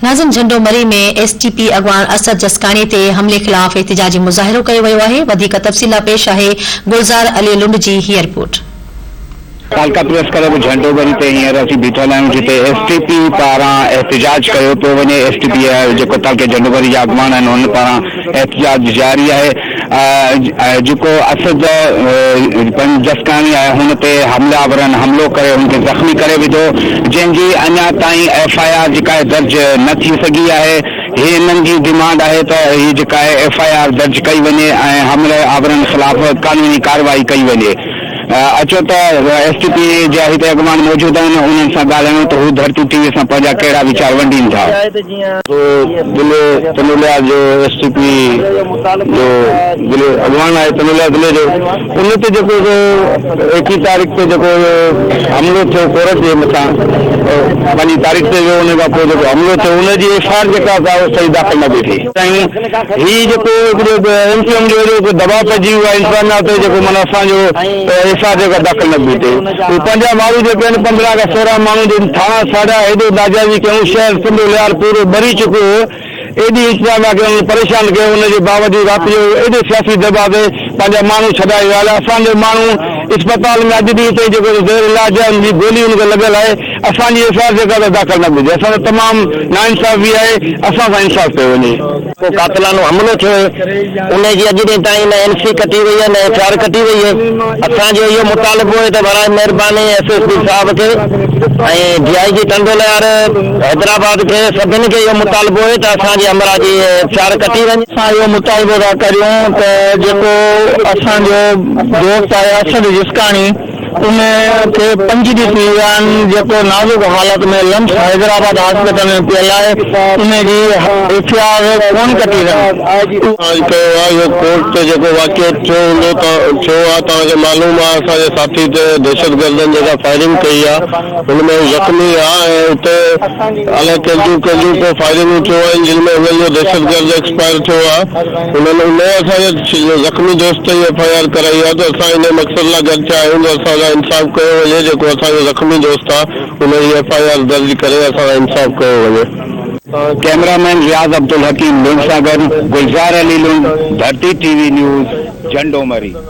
नाज़िम झंडोमरी में एसटीपी अगवान असद जसकानी ते हमले खिलाफ़ एहतिजाजी मुज़ाहिरो कयो वियो आहे। वधीक तफ़सीला पेश आहे गुलज़ार अली लुंड जी हीअ रिपोर्ट। कालका प्रेस क्लब झंडोमरी ते हींअर असीं बीठल आहियूं जिते एसटीपी पारां एहतिजाज कयो पियो वञे। एसटीपी जेको तालके झंडोमरी जा अॻवान आहिनि हुन पारां एहतिजाज जारी आहे। जेको असद जसकानी आहे हुन ते हमलावरनि हमलो करे हुनखे ज़ख़्मी करे विधो, जंहिंजी अञा ताईं FIR जेका आहे दर्ज न थी सघी आहे। हिननि जी डिमांड आहे त हीअ जेका आहे FIR दर्ज कई वञे ऐं हमलावरनि ख़िलाफ़ कानूनी कार्रवाई कई वञे। अचो त एसटीपी जा हिते अॻवान मौजूद आहिनि, उन्हनि सां ॻाल्हायूं त हू धरती टीवी सां पंहिंजा कहिड़ा वीचार वंडीनि था। तनुलिया जो एसटीपी जो अॻवान आहे तनुलिया ज़िले जो, उन ते जेको 21 तारीख़ ते जेको हमलो थियो कोरट जे मथां, पंहिंजी तारीख़ ते जो उन खां पोइ जेको हमलो थियो उनजी FIR जेका आहे सही दाख़िल न थी थिए। हीअ जेको MPM जो दबाव पइजी वियो आहे इंसाना ते, जेको माना असांजो FIR जेका दाख़िल न थी थिए। पंहिंजा माण्हू जेके आहिनि 15 खां 16 माण्हू जिन थाणा साड़ा हेॾो नाजाइज़ी कयूं, शहर सिंधु लिहार पूरो भरी चुको हो, एॾी इंतज़ाम आहे कि परेशान कयो। उनजे बावजूद राति जो एॾे सियासी दबाव ते पंहिंजा माण्हू छॾाए विया। असांजो माण्हू अस्पताल में अॼु ॾींहं ताईं जेको ज़ेर इलाज आहे उनजी गोली उनखे लॻियल आहे। असांजी FIR जेका त दाख़िल न थी असां तमामु नाइंसाफ़ी आहे, असां सां इंसाफ़ कयो वञे। को कातिलानो हमलो थियो उनजी अॼु ॾींहं ताईं न NC कटी वई आहे न FIR कटी वई आहे। असांजो इहो मुतालबो आहे त बराए महिरबानी SSP साहब खे ऐं DIG टंडोलियार हैदराबाद खे सभिनी खे इहो मुतालबो आहे त असांजी अमरा जी FIR कटी वञे। असां इहो मुतालबो था करियूं त जेको असांजो दोस्त आहे असद जसकानी उनखे 5 ॾींहं थी विया आहिनि, जेको नाज़ुक हालत में लम्स हैदराबाद हॉस्पिटल में पियल आहे, उनजी FIR कोन कटी इहो कोर्ट ते जेको वाक़ियो थियो हूंदो थियो आहे, तव्हांखे मालूम आहे असांजे साथी ते दहशतगर्दनि जेका फायरिंग कई आहे हुनमें ज़ख़्मी आहे ऐं हुते अलाए कंहिंजूं को फायरिंगूं थियो आहिनि जिन में उन्हनि जो दहशतगर्द एक्सपायर थियो आहे। उन्हनि उन असांजे ज़ख़्मी दोस्त जी FIR कराई आहे त असां इन मक़सद लाइ गॾु थिया आहियूं त असां इंसाफ़ कयो वञे। जेको असांजो ज़ख़्मी दोस्त आहे उनजी FIR दर्ज करे असां इंसाफ़ कयो वञे। कैमरामैन रियाज़ अब्दुल हकीम लुंड सां गॾु गुलज़ार अली लुंड, धरती TV न्यूज़ झंडोमरी।